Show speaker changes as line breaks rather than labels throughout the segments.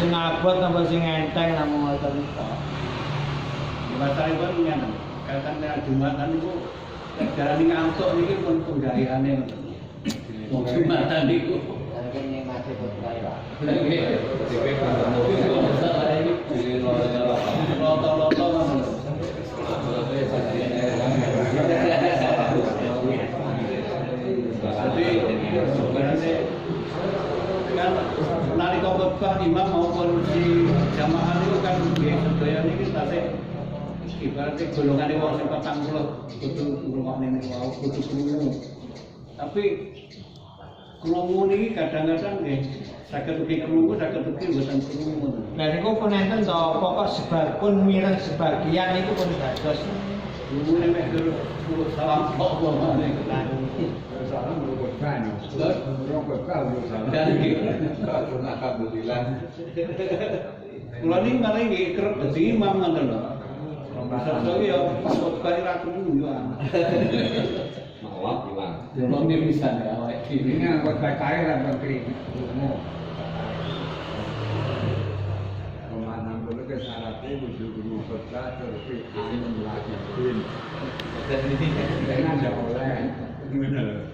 sing abot apa sing enteng namung ngoten to.
Masalahipun ngene, kadang Jumatan niku jarane ngantuk niki pun penggayane ngoten. Jumatan niku
Mungkin yang masih berkaya lah.
Loto-loto jadi sebenarnya kan nalika khotbah imam maupun si jamaah itu kan nggih sedaya niki tasih ibaratnya golongane wong sing 40 kudu ngrungokne niku wau kudu krungu. Tapi krungu niki kadang-kadang nggih saged ugi krungu saged ugi mboten krungu.
Lah niku pun enten to pokok sebabun mireng sebagian niku pun dados
Krungune mek terus salam kok ngene kan.
Salam berkorban, berkorban salam.
Dan iki
alhamdulillah.
kula niki malah nggih kerep dadi imam ngoten lho. Saiki ya khotbah ra krungu yo.
Maaf bilang.
Belum bisa ya awake dhewe.
Ini anggota kaya lah menteri. Pemahaman dulu ke syaratnya butuh guru khotbah terus alim lagi bin. Dengan ada oleh. Benar.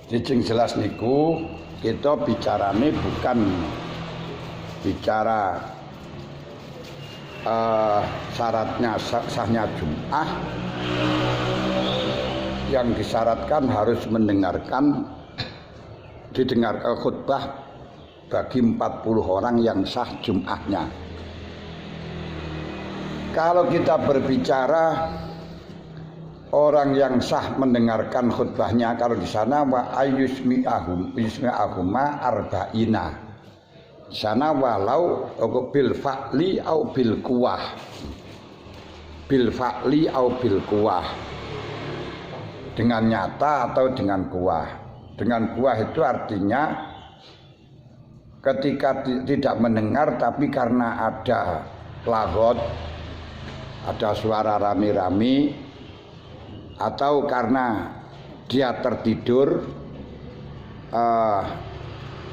Cicing jelas niku kita bicarane bukan bicara syaratnya sahnya Jum'ah. Yang disyaratkan harus didengarkan khutbah bagi 40 orang yang sah Jum'ahnya. Kalau kita berbicara orang yang sah mendengarkan khutbahnya, kalau di sana wa yusmi'ahuma arba'ina. Di sana walau bil fa'li au bil kuwah. Bil fa'li au bil kuwah. Dengan nyata atau dengan kuwah. Dengan kuwah itu artinya ketika tidak mendengar tapi karena ada lagot, ada suara rame-rame, atau karena dia tertidur,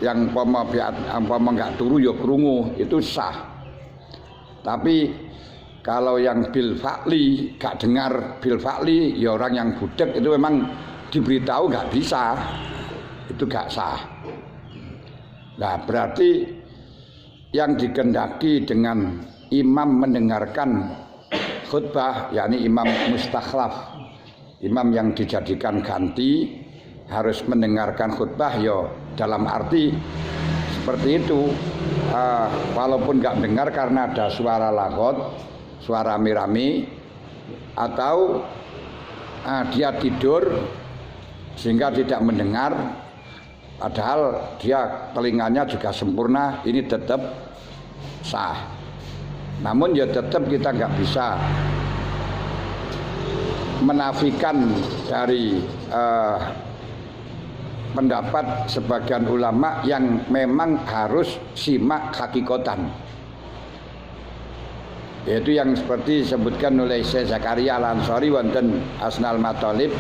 yang nggak turu ya krungu, itu sah. Tapi kalau yang bil fa'li gak dengar bil fa'li, ya orang yang budek itu memang diberitahu gak bisa, itu gak sah. Nah berarti yang dikehendaki dengan imam mendengarkan khutbah, yakni imam mustakhlaf, imam yang dijadikan ganti harus mendengarkan khutbah, ya dalam arti seperti itu. Walaupun nggak dengar karena ada suara lagot, suara rame-rame, atau dia tidur sehingga tidak mendengar, padahal dia telinganya juga sempurna, ini tetap sah. Namun ya tetap kita nggak bisa menafikan dari pendapat sebagian ulama yang memang harus simak hakikatan, yaitu yang seperti disebutkan oleh Syekh Zakaria Al-Ansari wonten Asnal Mathalib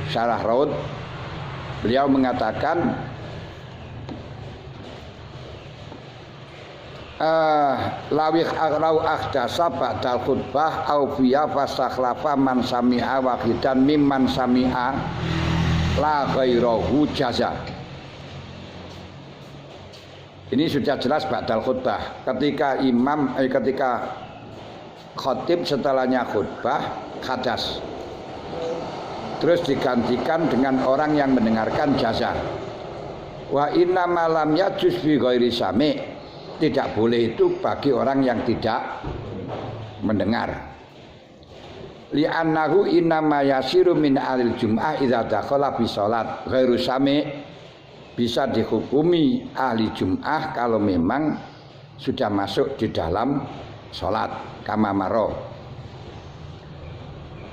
Syarah Raud. Beliau mengatakan lawih akrau akhdasa ba'dal khutbah au fiya fastakhlafa man sami'a wahidan mimman sami'a la ghairahu jaza. Ini sudah jelas ba'dal khutbah. Ketika ketika khatib setelahnya khutbah hadas, terus digantikan dengan orang yang mendengarkan jaza. Wa inna malam yajuz bi ghairi sami'. Tidak boleh itu bagi orang yang tidak mendengar. Li'annahu innama yasiru min alil jum'ah idza dakhala bi shalat ghairu sami'. Bisa dihukumi ahli jum'ah kalau memang sudah masuk di dalam salat kama maro.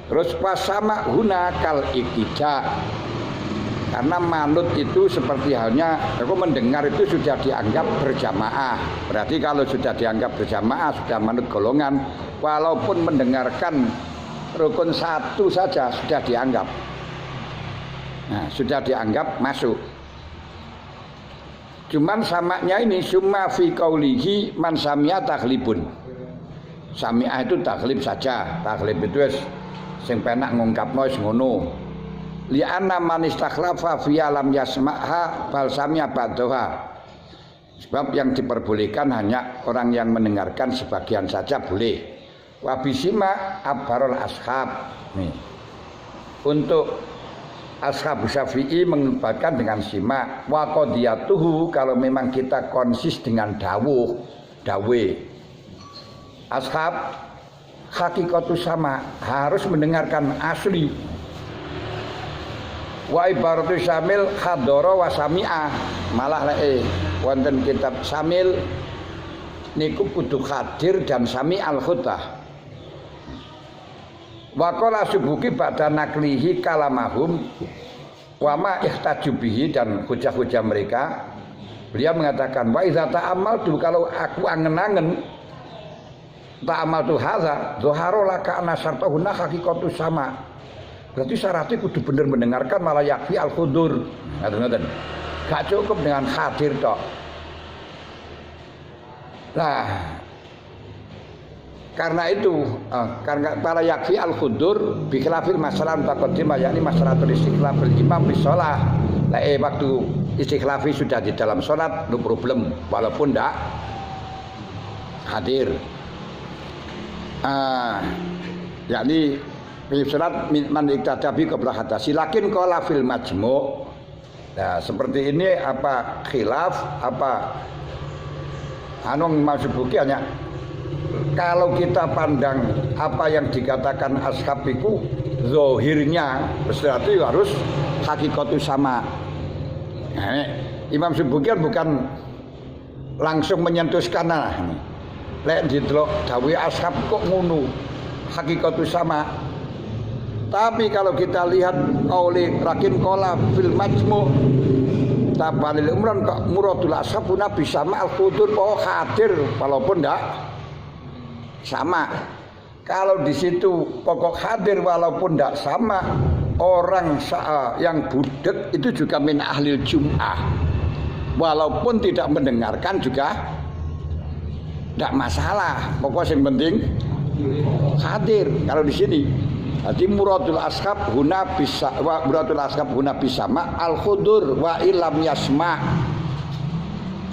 Terus wasama huna kal iktida. Karena manut itu seperti halnya, aku mendengar itu sudah dianggap berjamaah. Berarti kalau sudah dianggap berjamaah, sudah manut golongan. Walaupun mendengarkan rukun satu saja sudah dianggap. Nah, sudah dianggap masuk. Cuman samaknya ini summa fi qaulihi man sami'a taghlibun. Sami'ah itu taglib saja. Taglib itu wis sing penak ngungkapno wis ngono. Li anna man istakhlafa fi alam yasma'ha bal sami'a ba'daha. Sebab yang diperbolehkan hanya orang yang mendengarkan sebagian saja boleh. Wa bisima abbarul ashab. Nih. Untuk Ashab Syafi'i mengumpulkan dengan sima wa qadiyatuhu kalau memang kita konsis dengan dawe ashab hakikatu sama harus mendengarkan asli wa ibaratu syamil hadara wa sami'a malah wonten kitab syamil niku kudu hadir dan sami'al khutbah. Wa qala Subuki ba'da naklihi kalamahum wa ma ihtaju bihi dan hujah-hujah mereka. Beliau mengatakan wa idza ta'amaltu kalau aku angen-angen ta'amaltu hadza dzahara laka anna syartahuna haqiqatu sama. Berarti syaratnya kudu bener mendengarkan malah yakfi al-hudur. Ngoten-ngoten. Gak cukup dengan hadir tok. Nah, karena itu karena para yakfi al-khudur bi khilafil masalah taqaddimah yakni masalatul istiqlal bil imam bis shalah. Waktu istikhlafi sudah di dalam salat no problem walaupun ndak hadir. Yakni fi salat man iktadabi qabla hadasi lakin qala fil majmu'. Nah, seperti ini apa khilaf apa maksud buki hanya kalau kita pandang apa yang dikatakan ashab itu zahirnya berarti harus hakikatu sama. Nah, Imam Subuki bukan langsung menyentuh kana. Lek didelok dawuh ashab kok ngono hakikatu sama. Tapi kalau kita lihat oleh rakin kola fil majmu' tabalil umran kok muradul ashab nabi sama al-qudur oh hadir walaupun ndak sama. Kalau di situ pokok hadir walaupun tidak sama, orang yang budek itu juga min ahlil jum'ah. Walaupun tidak mendengarkan juga tidak masalah. Pokok yang penting hadir. Kalau di sini, jadi muradul ashab huna bisa sama al khudur wa ilam yasma.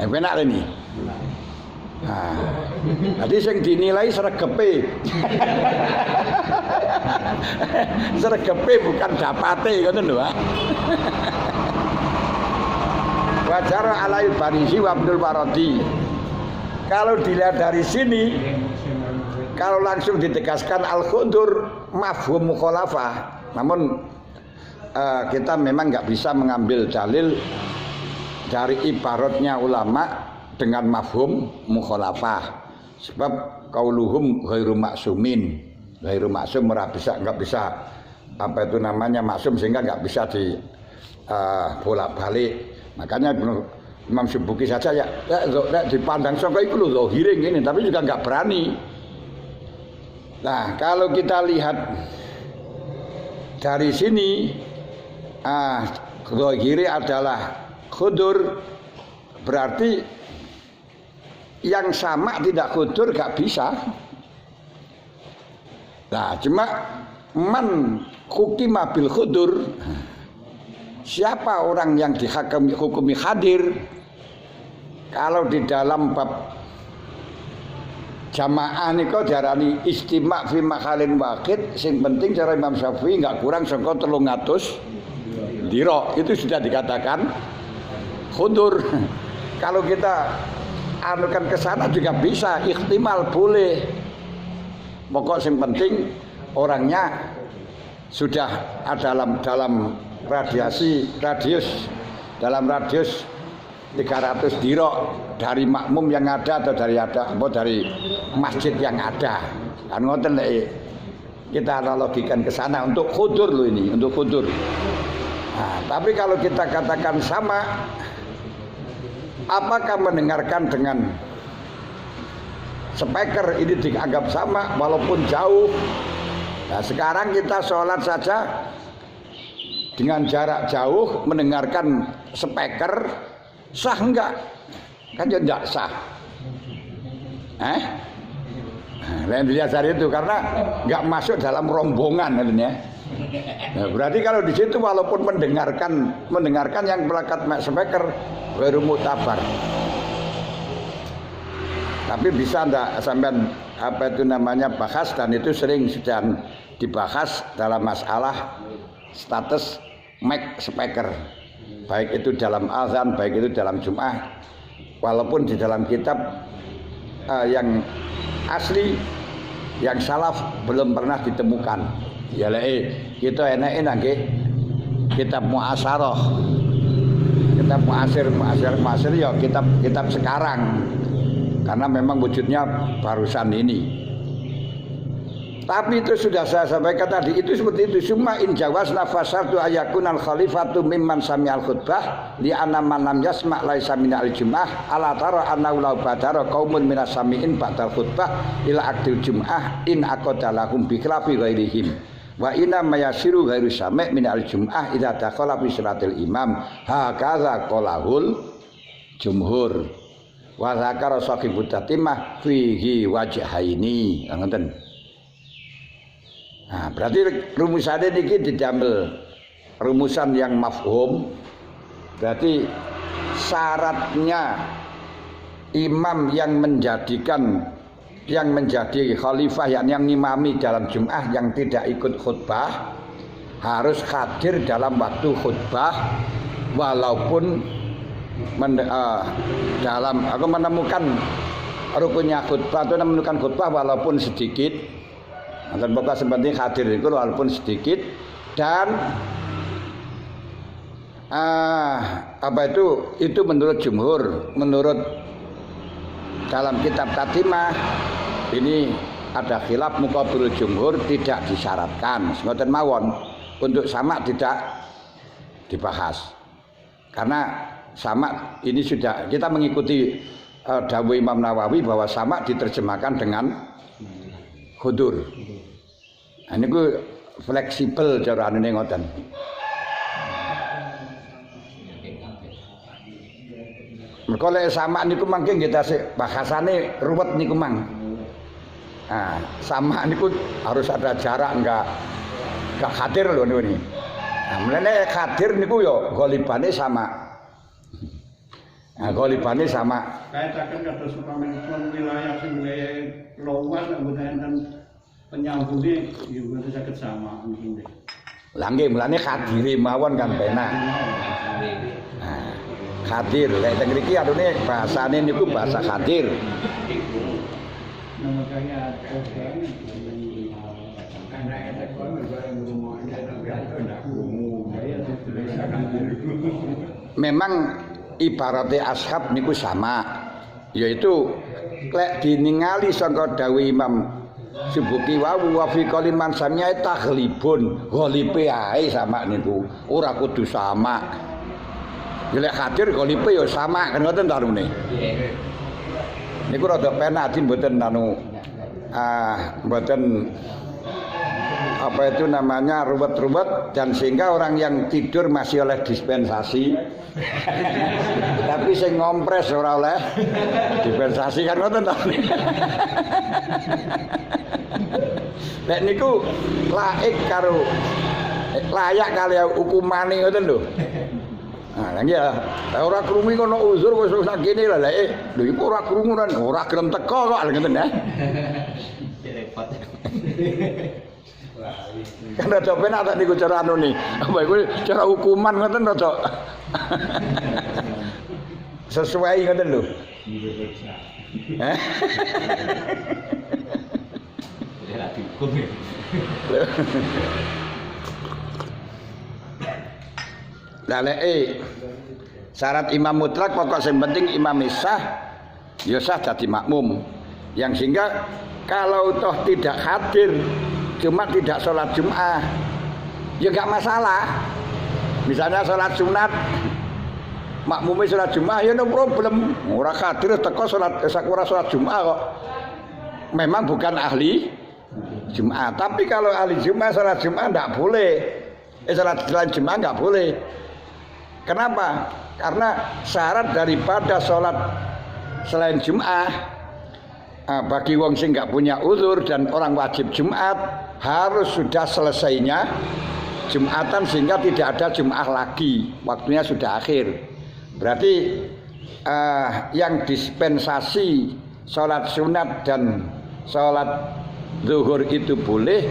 Benar ini. Nah, jadi yang dinilai sregepe. Sregepe bukan dapate ngoten lho, Pak. Wajara alail barisi wa Abdul Waradi. Kalau dilihat dari sini, kalau langsung ditegaskan al-khudur mafhum mukhalafah. Namun kita memang nggak bisa mengambil dalil dari ibaratnya ulama dengan mafhum mukhalafah. Sebab qauluhum ghairu maksumin. Ghairu maksum enggak bisa apa itu namanya maksum sehingga enggak bisa di bolak-balik. Makanya Imam Subuki saja ya dipandang sangka iku lho zahire ngene tapi juga enggak berani. Nah, kalau kita lihat dari sini zahire adalah khudur berarti yang sama tidak khudur gak bisa. Nah, cuma man hukima bil khudur, siapa orang yang dihukumi hadir? Kalau di dalam bab jamaah niku diarani istima' fi mahalin wahid, sing penting cara Imam Syafi'i enggak kurang saka 300 dira. Itu sudah dikatakan khudur. Kalau kita anukan ke sana juga bisa, ikhtimal boleh. Pokok yang penting orangnya sudah dalam radius 300 diro dari makmum yang ada atau dari masjid yang ada. Kan ngoten kita analogikan ke sana untuk khudur loh ini, untuk khudur. Nah, tapi kalau kita katakan sama, apakah mendengarkan dengan speaker ini dianggap sama walaupun jauh? Nah, sekarang kita sholat saja dengan jarak jauh mendengarkan speaker, sah enggak? Kan ya enggak sah. Lain belajar itu karena enggak masuk dalam rombongan katanya. Nah, berarti kalau di situ walaupun mendengarkan yang melekat speaker baru mutabar. Tapi bisa enggak sampean apa itu namanya bahas, dan itu sering sudah dibahas dalam masalah status mic speaker, baik itu dalam azan, baik itu dalam Jum'ah, walaupun di dalam kitab yang asli yang salaf belum pernah ditemukan. Ya kita enak nggih kitab muasarah, kitab muasir ya kitab sekarang, karena memang wujudnya barusan ini. Tapi itu sudah saya sampaikan tadi, itu seperti itu. Summa in jawazna fasartu ayakunal khalifatu mimman sami'al khutbah li anna man lam yasma' laisa minal jum'ah ala tara anna law badara qaumun minas sami'in ba'dal khutbah ila akdil jum'ah in aqadalahum bi khilafi ghairihim wa inna mayasiru ghairu sami' minal jum'ah idza dakhala fi salatil imam hakaza qalahul jumhur wa zakara sahibut tatimah fihi wajhaini. Ngoten. Nah, berarti rumusan ini diambil rumusan yang mafhum. Berarti syaratnya imam yang menjadi khalifah yang ngimami dalam Jum'ah yang tidak ikut khutbah harus hadir dalam waktu khutbah, walaupun dalam aku menemukan rukunnya khutbah atau menemukan khutbah walaupun sedikit. Dan pokok sepenting hadir itu walaupun sedikit, dan itu menurut jumhur. Menurut dalam kitab Tatimah ini ada khilaf muqabilul jumhur, tidak disyaratkan. Ngoten mawon, untuk sama tidak dibahas. Karena sama ini sudah kita mengikuti dawuh Imam Nawawi bahwa sama diterjemahkan dengan hudur. Nah, ini ku fleksibel cara anune ngoten. Mergo lek sama niku mangke nggih tasik bahasane ruwet niku mang. Nah, sama niku harus ada jarak enggak hadir lho niku. Nah, mulane hadir niku yo golibane sama. Nah, golibane sama.
Kaitaken kados supamipun wilayah sing luas mboten penyambungnya juga saged sama mungkin.
Lah nggih mulane hadire mawon kan penak. Nah, hadir lek teng mriki adune bahasane niku bahasa hadir. Memang ibaratnya ashab niku sama, yaitu lek diningali sangka dawuh Imam Subuki wawu wa fi qaliman samia taghlibun ghalibe ae sama niku ora kudu sama. Lek hadir ghalibe ya sama kan ngoten ta rune. Niku rada penak din mboten mboten apa itu namanya ruwet-ruwet, dan sehingga orang yang tidur masih oleh dispensasi. Tapi sing ngompres ora oleh dispensasi kan ngoten ta. Nek niku layak kali hukumane ngoten lho. Nah, lha nggih ora krungu kono uzur wis sak kene lha lho iku ora krungu ora gelem teko kok ngoten ya. Repot. Kan rada penak tak niku cara anune. Apa iku cara hukuman ngoten rada sesuai ngoten lho. Ya dihukum ya. Lah syarat imam mutlak pokok sing penting imam sah ya sah dadi makmum. Yang sehingga kalau toh tidak hadir cuma tidak sholat Jum'ah ya enggak masalah. Misalnya sholat sunat makmumnya sholat Jum'ah ya no problem. Ora hadir teko sholat ora sholat Jum'ah kok. Memang bukan ahli Jumat. Tapi kalau ahli Jumat salat Jumat enggak boleh. Salat Jumat enggak boleh. Kenapa? Karena syarat daripada salat selain Jumat bagi wong sing enggak punya uzur dan orang wajib Jumat harus sudah selesainya Jumatan sehingga tidak ada Jumat lagi. Waktunya sudah akhir. Berarti yang dispensasi salat sunat dan salat zuhur itu boleh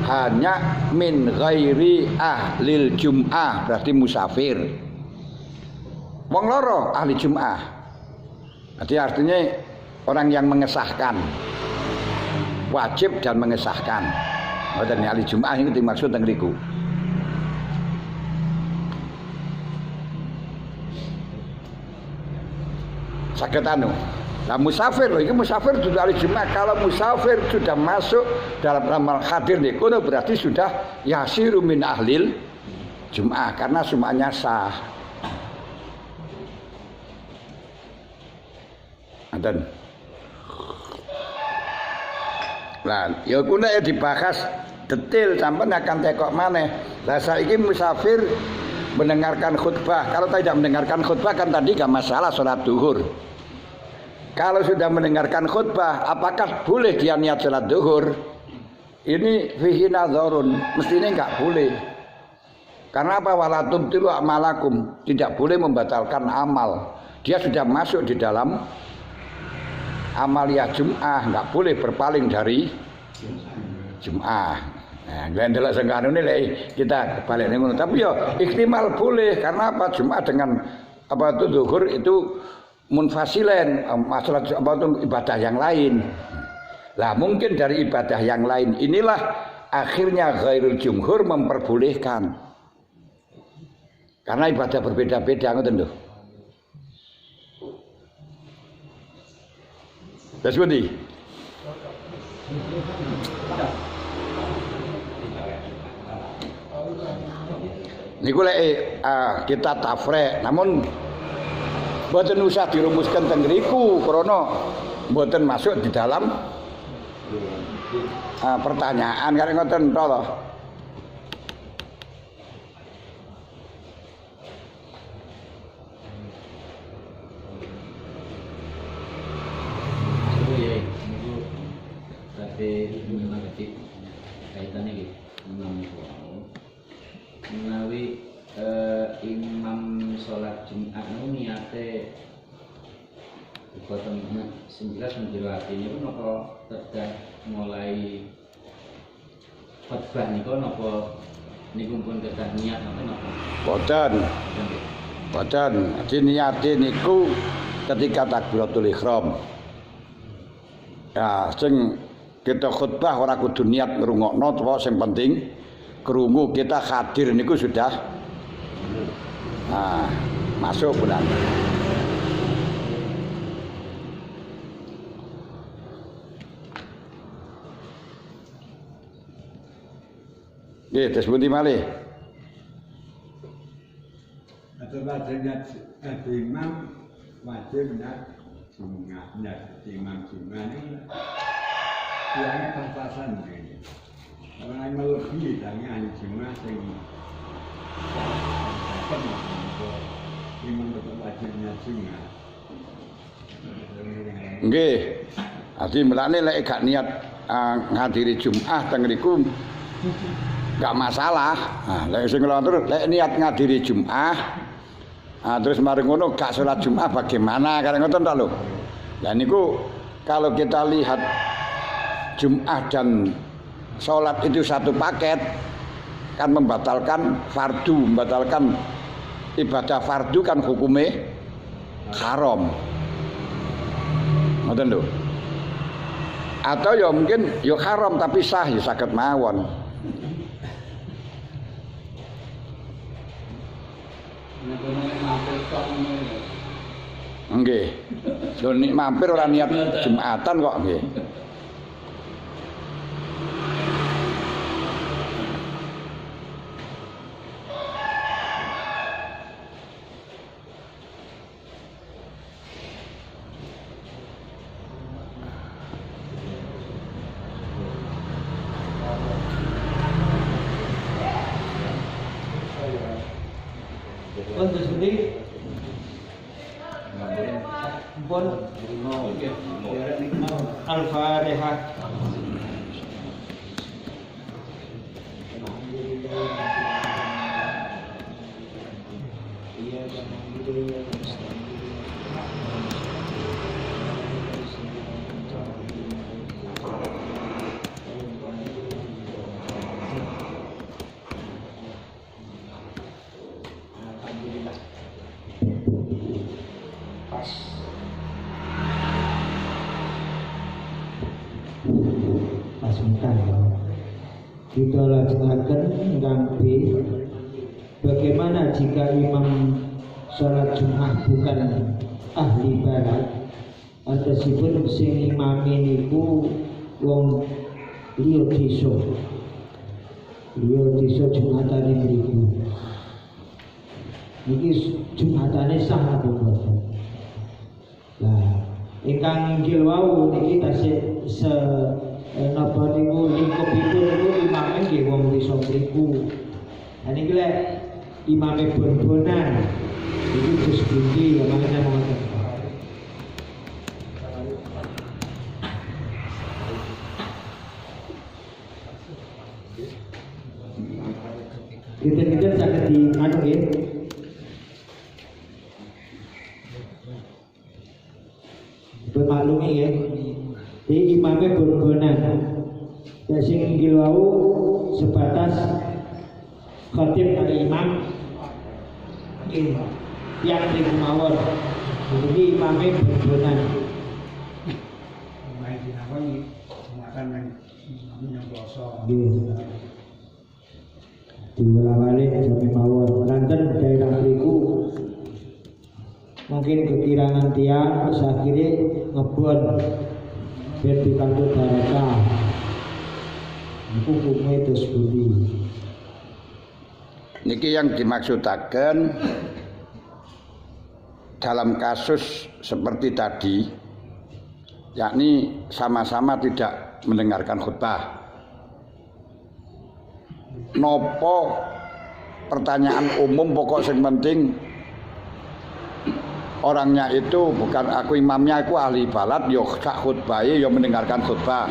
hanya min ghairi ahlil jum'ah, berarti musafir. Wong loro ahli jum'ah. Berarti artinya orang yang mengesahkan wajib dan mengesahkan. Mboten ahli jum'ah itu dimaksud teng riku. Saged anu. Nah musafir loh, ini musafir sudah hari Jumat. Kalau musafir sudah masuk dalam amal hadir di kono berarti sudah yasiru min ahlil Jum'ah karena semuanya sah. Adan. Lah, ya kuwi ya dibahas detail sampean akan tekok maneh. Lah saiki musafir mendengarkan khutbah. Kalau tidak mendengarkan khutbah kan tadi gak masalah salat zuhur. Kalau sudah mendengarkan khutbah, apakah boleh dia niat salat zuhur? Ini fihi nadharun, mestinya enggak boleh. Karena apa? Wala tubtilu amalakum, tidak boleh membatalkan amal. Dia sudah masuk di dalam amaliyah Jum'ah, enggak boleh berpaling dari Jum'ah. Nah, ndelok sing kanune lek kita balik ngono. Tapi ya ihtimal boleh karena apa? Jum'ah dengan apa itu zuhur itu munfasilen, masalah apa itu ibadah yang lain. Lah mungkin dari ibadah yang lain inilah akhirnya ghairul jumhur memperbolehkan. Karena ibadah berbeda-beda ngoten lho. Terus pundi? Niku lek kita tafrek, namun mboten usah dirumuskan teng ngriku krana mboten masuk di dalam pertanyaan kare ngoten to.
Kaitannya gitu, menawi imam sholat Jumat itu niate boten sing jelas menjero atine niku napa tedah mulai khotbah niku napa niku pun kedah niat napa?
Boten. Boten. Jadi niate niku ketika takbiratul ihram. Ya, sing kita khutbah ora kudu niat ngrungokno, to sing penting krungu kita hadir niku sudah masuk bulan. Nggih, terus pundi malih?
Atau wajibnya imam wajibnya Jumatnya imam Jumat ini yang pas-pasan ini. Orang melebihi dengan Jumat yang imam tetap wajibnya Jumat.
Nggih. Adi melane lek gak niat ngadiri Jumat teng ngriku gak masalah. Nah, lek sing terus lek niat ngadiri Jumat terus mari ngono gak salat Jumat bagaimana kare ngoten ta lho. Lah niku kalau kita lihat Jumat dan salat itu satu paket kan membatalkan fardu, membatalkan ibadah fardu kan hukumnya haram. Ngoten lho. Atau ya mungkin ya haram tapi sah ya saged mawon. Nggih. Lho nek mampir ora niat Jumatan kok nggih.
pun terus pundi? Pun Al-Fatihah. Kita lajengaken ngambil bagaimana jika imam sholat Jumat bukan ahli barat, antasipun sing imami niku wong liya desa Jumatane niku. Niki Jumatane sah apa boten? Lah, ingkang inggil wau niki tasih napa niku lingkupipun niku imame nggih wong desa mriku. Lah niki lek imame bon-bonan iki Gus Bundi ya mangke ngoten. Kita saged di anu nggih. Bermaklumi ya. Di imame bon-bonan. Ya sing inggil wau sebatas khatib ada imam nggih yang niku mawon. Jadi imame bon-bonan.
Main dinawani makan yang basa.
Nggih. Diwala-wali jami mawon. Lanten daerah mriku mungkin kekirangan tiang terus akhirnya ngebon biar dikandung barokah. Itu hukumnya terus budi.
Niki yang dimaksudaken dalam kasus seperti tadi, yakni sama-sama tidak mendengarkan khutbah. Nopo pertanyaan umum pokok yang penting orangnya itu bukan aku imamnya, aku ahli balat, yo sak khutbahe yo mendengarkan khutbah.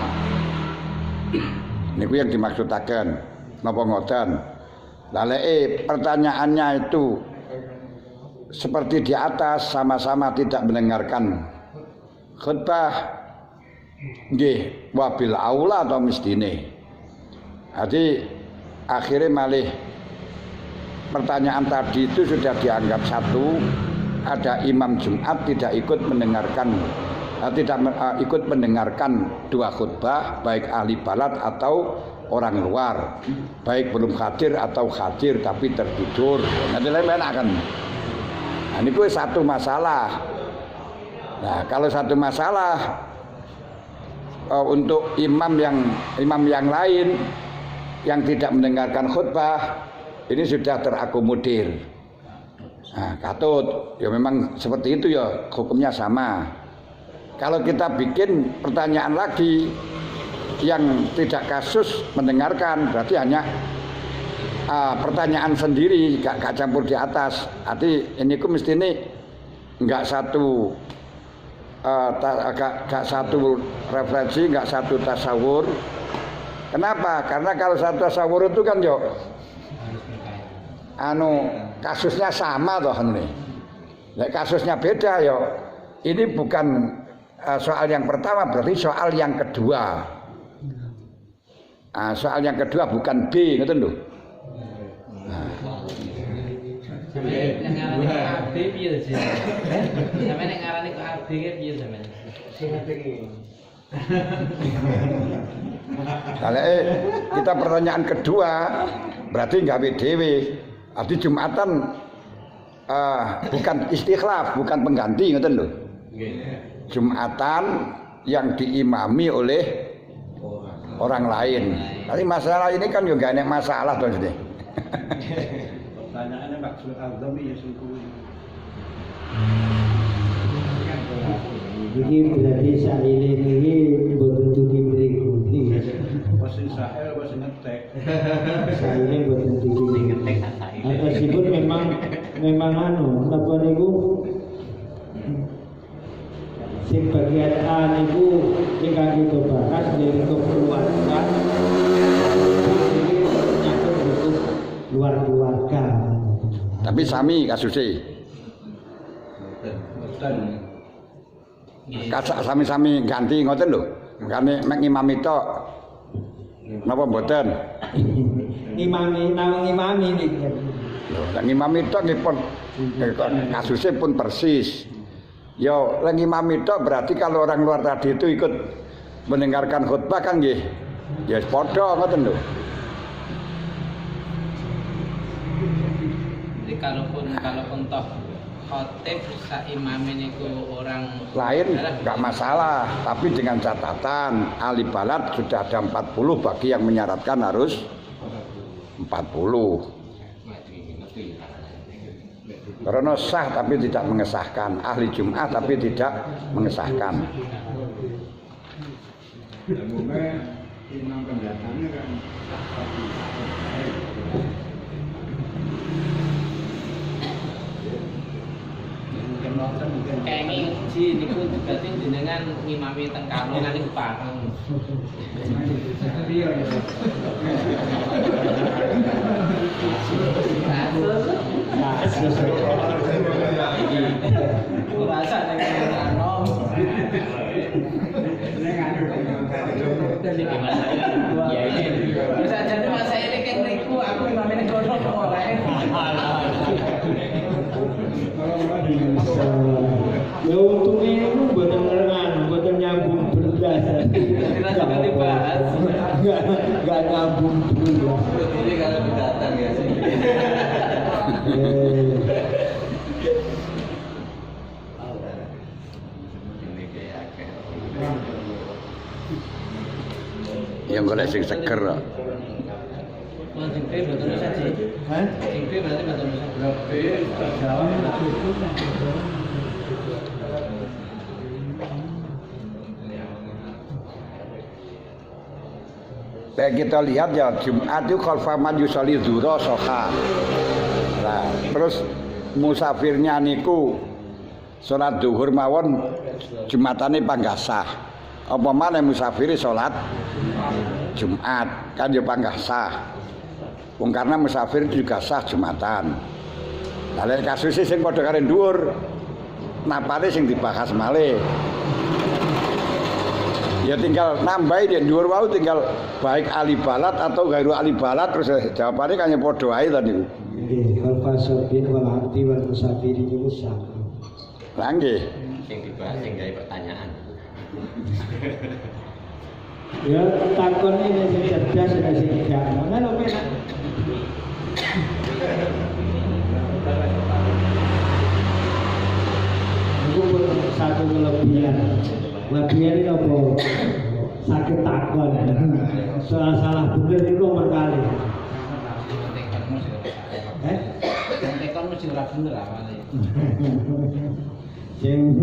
Niku yang dimaksudaken. Napa ngoten? Lah pertanyaannya itu seperti di atas sama-sama tidak mendengarkan khutbah. Nggih, wabil aula atau mestine. Jadi akhirnya malih pertanyaan tadi itu sudah dianggap satu. Ada imam Jumat tidak ikut mendengarkan ikut mendengarkan dua khutbah, baik ahli balat atau orang luar, baik belum hadir atau hadir tapi tertidur. Nanti lain akan. Nah, ini satu masalah. Nah, kalau satu masalah untuk imam yang lain yang tidak mendengarkan khutbah ini sudah terakomodir. Nah, katut, ya memang seperti itu ya, hukumnya sama. Kalau kita bikin pertanyaan lagi yang tidak kasus mendengarkan, berarti hanya pertanyaan sendiri, gak campur di atas. Arti ini ku mesti ini nggak satu gak satu referensi, nggak satu tasawur. Kenapa? Karena kalau satu tasawur itu kan yo kasusnya sama toh nih. Nek kasusnya beda yo. Ini bukan soal yang pertama, berarti soal yang kedua. Soal yang kedua bukan B, ngoten lho.
Sampeyan ngarani AB piye to, Jin? Sampeyan ngarani kok AB ki piye sampeyan?
Sing iki.
Kalau kita pertanyaan kedua berarti gawe dhewe. Arti Jumatan bukan istikhlaf, bukan pengganti, ngoten lho. Jumatan yang diimami oleh orang lain. Tapi masalah ini kan juga banyak masalah toh ini.
Pertanyaannya maksud Al-Dhami ya sungguh.
Jadi berarti saat ini boten tuki mriku.
Posisi Sahel posisi ngetek.
Saat ini boten tuki ngetek. Meskipun memang memang anu napa niku sing bagian A niku ingkang kita bahas dari keluarga luar keluarga.
Tapi sami kasusnya. Kasak sami-sami ganti ngoten lho. Makane mek ngimami tok. Napa mboten?
Ngimami niki.
Lha ngimami tok nggih pun kasusnya pun persis. Ya lek ngimami tok berarti kalau orang luar tadi itu ikut mendengarkan khutbah kan nggih. Ya padha ngoten lho.
Jadi kalaupun toh khotib sak imame niku orang
Lain enggak masalah, tapi dengan catatan ahli balad sudah ada 40 bagi yang menyaratkan harus 40. Karena sah tapi tidak mengesahkan, ahli Jum'ah tapi tidak mengesahkan.
Umumnya imam pendatangnya kan
Kenging ji niku berarti jenengan ngimami teng kalongan niku bareng. Rasa dengan anom. Ya ini. Bisa jadi masa ini kayak niku aku ngimami kono ora.
Ya untungnya itu buatan ngerengan, buatan nyambung beras.
Tidak dibahas.
Enggak nyambung beras.
Ini kalau datang ya sih.
Yang golek sing seger kok.
Sing P betul saja.
Hah?
Sing P berarti betul saja.
Kayak kita lihat ya Jumat itu khalfaman yusoli dzura soha. Nah, terus musafirnya niku salat zuhur mawon Jumatane panggah sah. Apa maneh musafiri salat Jumat kan ya panggah sah. Wong karena musafir juga sah Jumatan. Lah lek kasus sing padha karo dhuwur napane sing dibahas malih. Ya tinggal nambahi di dhuwur wau tinggal baik ahli balad atau gairu ahli balad terus jawabannya kan padha ae to niku.
Nggih, wal fasabin wal abdi wal musafiri niku sama.
Lah nggih.
Sing dibahas sing gawe pertanyaan.
Ya takon ini sing cerdas sing tidak. Mana lho penak. Itu pun satu kelebihan. Kelebihan ini apa? Sakit takon. Soal salah bener itu nomor kali.
Tekon mesti ora bener awale.
Sing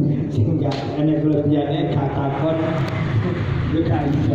gak enek kelebihane gak takon. Yo gak iso.